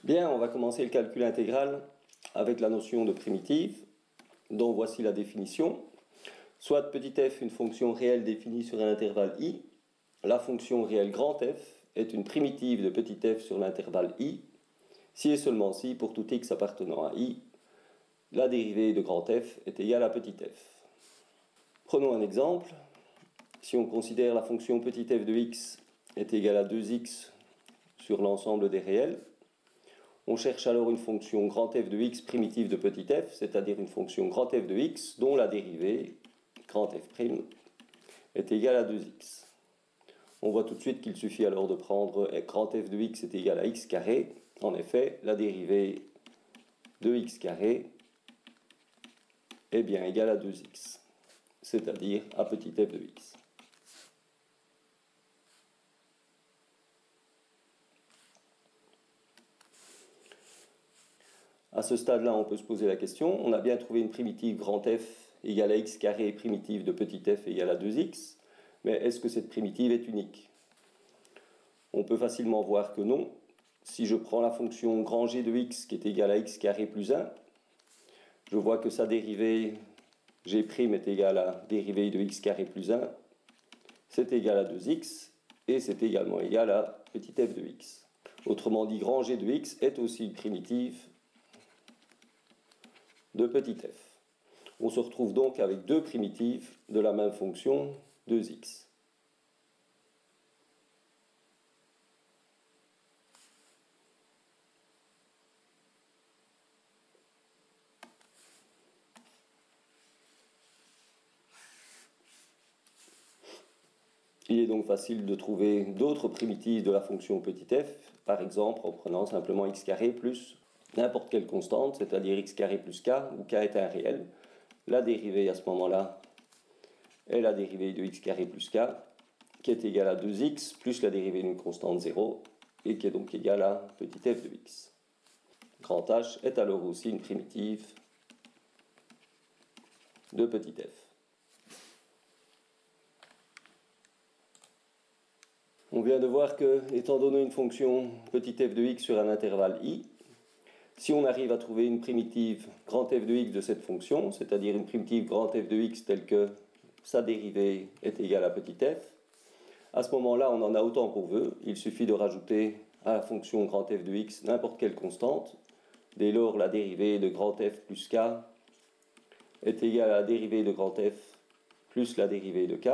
Bien, on va commencer le calcul intégral avec la notion de primitive, dont voici la définition. Soit petit f, une fonction réelle définie sur un intervalle i, la fonction réelle grand F est une primitive de petit f sur l'intervalle i, si et seulement si, pour tout x appartenant à i, la dérivée de grand F est égale à petit f. Prenons un exemple. Si on considère la fonction petit f de x est égale à 2x sur l'ensemble des réels, on cherche alors une fonction grand f de x primitive de petit f, c'est-à-dire une fonction grand f de x dont la dérivée, grand f', est égale à 2x. On voit tout de suite qu'il suffit alors de prendre grand f de x est égal à x carré. En effet, la dérivée de x carré est bien égale à 2x, c'est-à-dire à petit f de x. À ce stade-là, on peut se poser la question, on a bien trouvé une primitive grand f égale à x carré primitive de petit f égale à 2x, mais est-ce que cette primitive est unique? On peut facilement voir que non. Si je prends la fonction grand g de x qui est égale à x carré plus 1, je vois que sa dérivée g' est égale à dérivée de x carré plus 1, c'est égal à 2x, et c'est également égal à petit f de x. Autrement dit, grand g de x est aussi une primitive de petit f. On se retrouve donc avec deux primitives de la même fonction, 2x. Il est donc facile de trouver d'autres primitives de la fonction petit f, par exemple en prenant simplement x carré plus n'importe quelle constante, c'est-à-dire x carré plus k, où k est un réel. La dérivée à ce moment-là est la dérivée de x carré plus k, qui est égale à 2x, plus la dérivée d'une constante 0, et qui est donc égale à petit f de x. Grand H est alors aussi une primitive de petit f. On vient de voir que, étant donné une fonction petit f de x sur un intervalle i, si on arrive à trouver une primitive grand f de x de cette fonction, c'est-à-dire une primitive grand f de x telle que sa dérivée est égale à petit f, à ce moment-là, on en a autant qu'on veut. Il suffit de rajouter à la fonction grand f de x n'importe quelle constante. Dès lors, la dérivée de grand f plus k est égale à la dérivée de grand f plus la dérivée de k.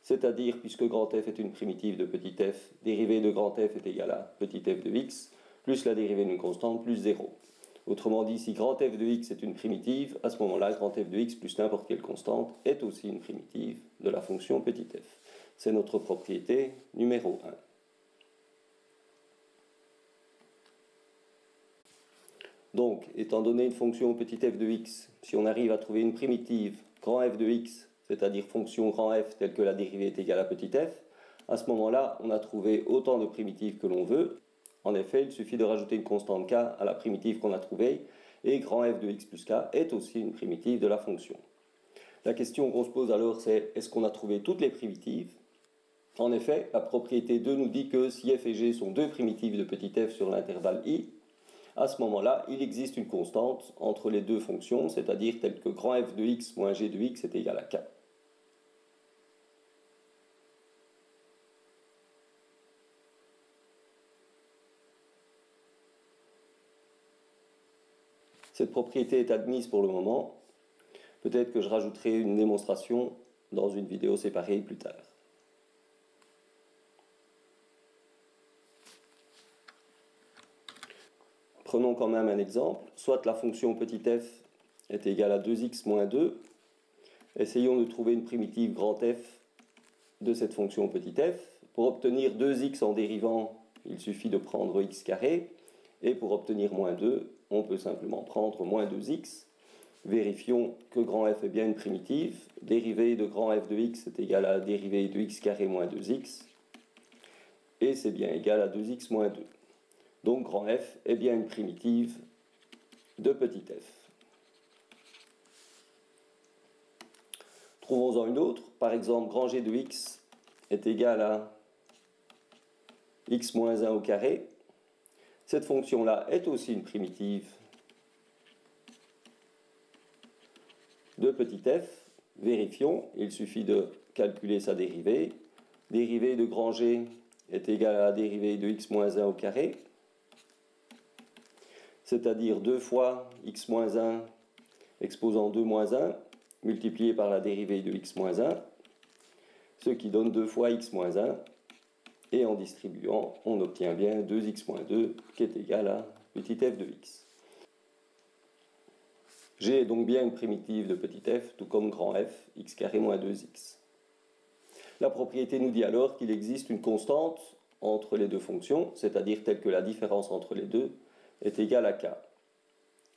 C'est-à-dire, puisque grand f est une primitive de petit f, dérivée de grand f est égale à petit f de x, plus la dérivée d'une constante, plus 0. Autrement dit, si grand f de x est une primitive, à ce moment-là, grand f de x plus n'importe quelle constante est aussi une primitive de la fonction petit f. C'est notre propriété numéro 1. Donc, étant donné une fonction petit f de x, si on arrive à trouver une primitive grand f de x, c'est-à-dire fonction grand f telle que la dérivée est égale à petit f, à ce moment-là, on a trouvé autant de primitives que l'on veut. En effet, il suffit de rajouter une constante k à la primitive qu'on a trouvée, et grand f de x plus k est aussi une primitive de la fonction. La question qu'on se pose alors, c'est est-ce qu'on a trouvé toutes les primitives? En effet, la propriété 2 nous dit que si f et g sont deux primitives de petit f sur l'intervalle i, à ce moment-là, il existe une constante entre les deux fonctions, c'est-à-dire telle que grand f de x moins g de x est égal à k. Cette propriété est admise pour le moment. Peut-être que je rajouterai une démonstration dans une vidéo séparée plus tard. Prenons quand même un exemple. Soit la fonction petit f est égale à 2x moins 2. Essayons de trouver une primitive grand f de cette fonction petit f. Pour obtenir 2x en dérivant, il suffit de prendre x carré. Et pour obtenir moins 2, on peut simplement prendre moins 2x. Vérifions que grand f est bien une primitive. Dérivée de grand f de x est égale à la dérivée de x carré moins 2x. Et c'est bien égal à 2x moins 2. Donc grand f est bien une primitive de petit f. Trouvons-en une autre. Par exemple, grand g de x est égal à x moins 1 au carré. Cette fonction-là est aussi une primitive de petit f. Vérifions, il suffit de calculer sa dérivée. Dérivée de grand G est égale à la dérivée de x moins 1 au carré, c'est-à-dire 2 fois x moins 1 exposant 2 moins 1 multiplié par la dérivée de x moins 1, ce qui donne 2 fois x moins 1, et en distribuant, on obtient bien 2x moins 2 qui est égal à petit f de x. G est donc bien une primitive de petit f, tout comme grand f, x carré moins 2x. La propriété nous dit alors qu'il existe une constante entre les deux fonctions, c'est-à-dire telle que la différence entre les deux est égale à k.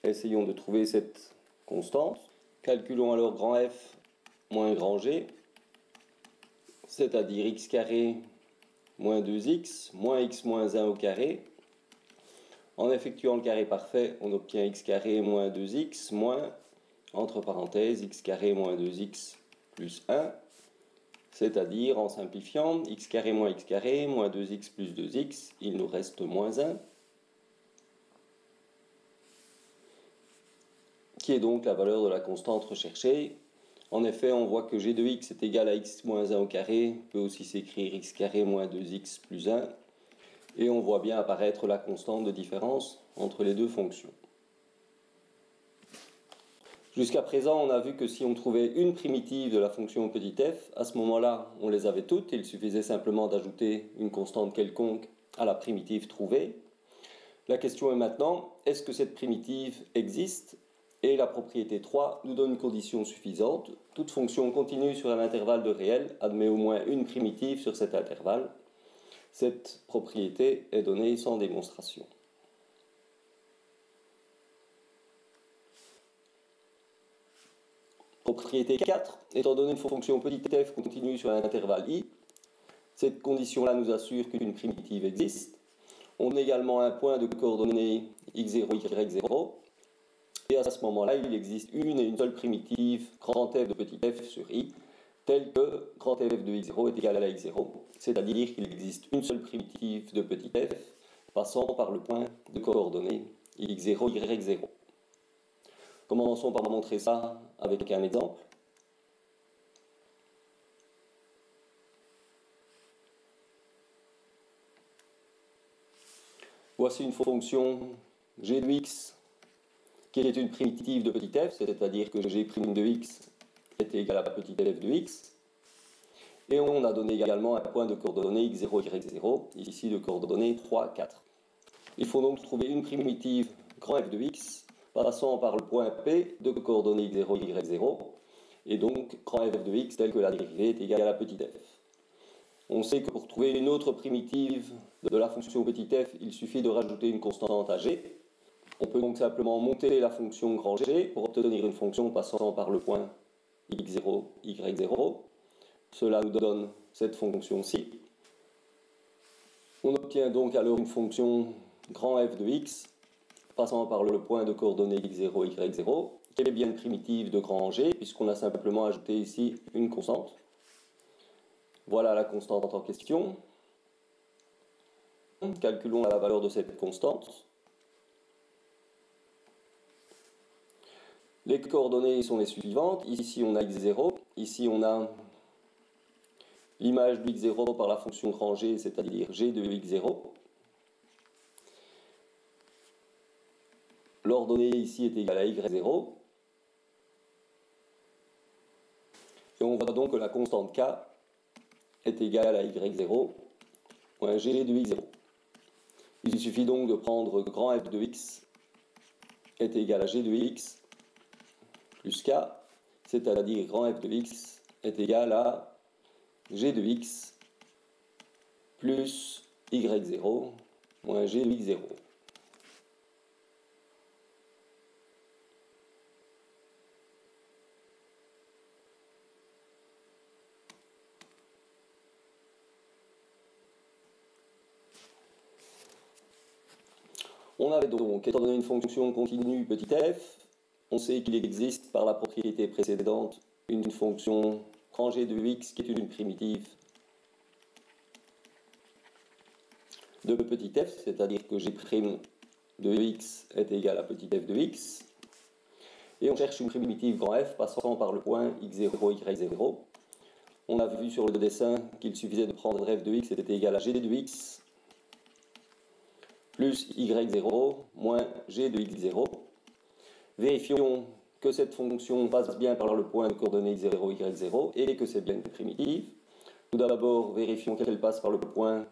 Essayons de trouver cette constante. Calculons alors grand f moins grand g, c'est-à-dire x carré moins 2x moins x moins 1 au carré. En effectuant le carré parfait, on obtient x carré moins 2x moins, entre parenthèses, x carré moins 2x plus 1, c'est-à-dire, en simplifiant, x carré moins 2x plus 2x, il nous reste moins 1, qui est donc la valeur de la constante recherchée. En effet, on voit que g de x est égal à x moins 1 au carré, peut aussi s'écrire x carré moins 2x plus 1, et on voit bien apparaître la constante de différence entre les deux fonctions. Jusqu'à présent, on a vu que si on trouvait une primitive de la fonction petit f, à ce moment-là, on les avait toutes, il suffisait simplement d'ajouter une constante quelconque à la primitive trouvée. La question est maintenant, est-ce que cette primitive existe? Et la propriété 3 nous donne une condition suffisante. Toute fonction continue sur un intervalle de réel admet au moins une primitive sur cet intervalle. Cette propriété est donnée sans démonstration. Propriété 4, étant donné une fonction petit f continue sur un intervalle i, cette condition-là nous assure qu'une primitive existe. On a également un point de coordonnées x0, y0, et à ce moment-là, il existe une et une seule primitive grand f de petit f sur i, telle que grand f de x0 est égal à la x0, c'est-à-dire qu'il existe une seule primitive de petit f passant par le point de coordonnées x0, y0. Commençons par montrer ça avec un exemple. Voici une fonction g de x qui est une primitive de petit f, c'est-à-dire que g' de x est égal à petit f de x. Et on a donné également un point de coordonnées x0, y0, ici de coordonnées 3, 4. Il faut donc trouver une primitive grand f de x passant par le point P de coordonnées x0, y0, et donc grand f de x tel que la dérivée est égale à petit f. On sait que pour trouver une autre primitive de la fonction petit f, il suffit de rajouter une constante à g. On peut donc simplement monter la fonction grand G pour obtenir une fonction passant par le point x0, y0. Cela nous donne cette fonction-ci. On obtient donc alors une fonction grand f de x passant par le point de coordonnées x0, y0, qui est bien une primitive de grand G, puisqu'on a simplement ajouté ici une constante. Voilà la constante en question. Calculons la valeur de cette constante. Les coordonnées sont les suivantes. Ici, on a x0. Ici, on a l'image de x0 par la fonction grand G, c'est-à-dire g de x0. L'ordonnée ici est égale à y0. Et on voit donc que la constante k est égale à y0 moins g de x0. Il suffit donc de prendre grand f de x est égal à g de x plus k, c'est-à-dire grand f de x est égal à g de x plus y0 moins g de x0. On avait donc, étant donné une fonction continue petit f, on sait qu'il existe par la propriété précédente une fonction rangée de x qui est une primitive de petit f, c'est-à-dire que g' de x est égal à petit f de x. Et on cherche une primitive grand F passant par le point x0, y0. On a vu sur le dessin qu'il suffisait de prendre f de x était égal à g de x plus y0 moins g de x0. Vérifions que cette fonction passe bien par le point de coordonnées x0, y0 et que c'est bien une primitive. Tout d'abord, vérifions qu'elle passe par le point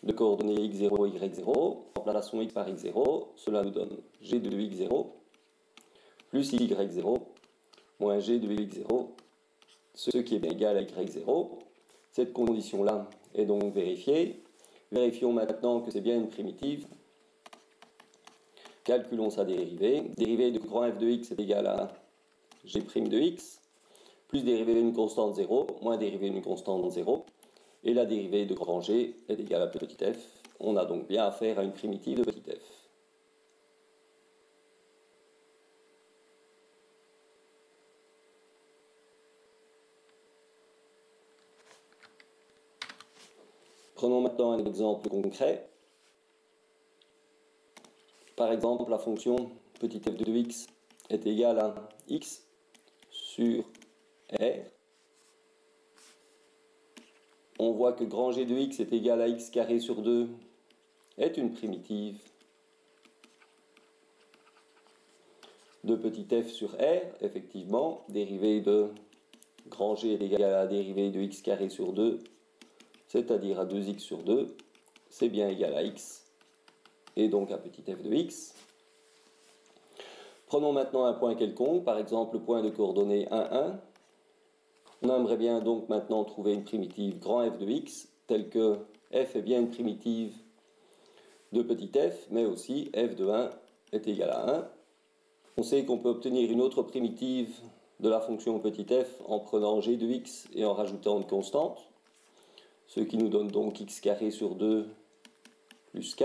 de coordonnées x0, y0. Remplaçons x par x0. Cela nous donne g de x0 plus y0 moins g de x0, ce qui est bien égal à y0. Cette condition-là est donc vérifiée. Vérifions maintenant que c'est bien une primitive. Calculons sa dérivée. Dérivée de grand f de x est égale à g' de x, plus dérivée d'une constante 0, moins dérivée d'une constante 0. Et la dérivée de grand G est égale à petit f. On a donc bien affaire à une primitive de petit f. Prenons maintenant un exemple concret. Par exemple, la fonction petit f de x est égale à x sur r. On voit que grand G de x est égal à x carré sur 2 est une primitive de petit f sur r. Effectivement, dérivée de grand G est égale à la dérivée de x carré sur 2, c'est-à-dire à 2x sur 2, c'est bien égal à x, et donc à petit f de x. Prenons maintenant un point quelconque, par exemple le point de coordonnées 1, 1. On aimerait bien donc maintenant trouver une primitive grand f de x, telle que f est bien une primitive de petit f, mais aussi f de 1 est égal à 1. On sait qu'on peut obtenir une autre primitive de la fonction petit f en prenant g de x et en rajoutant une constante, ce qui nous donne donc x carré sur 2 plus k.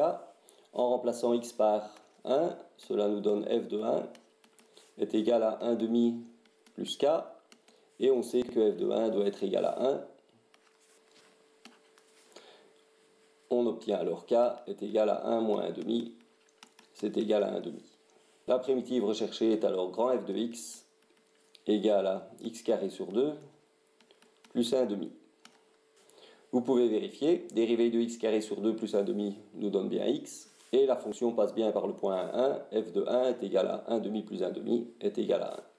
En remplaçant x par 1, cela nous donne f de 1 est égal à 1 demi plus k. Et on sait que f de 1 doit être égal à 1. On obtient alors k est égal à 1 moins 1 demi, c'est égal à 1 demi. La primitive recherchée est alors grand f de x égale à x carré sur 2 plus 1 demi. Vous pouvez vérifier, dérivée de x carré sur 2 plus 1 demi nous donne bien x, et la fonction passe bien par le point 1, f de 1 est égal à 1 demi plus 1 demi est égal à 1.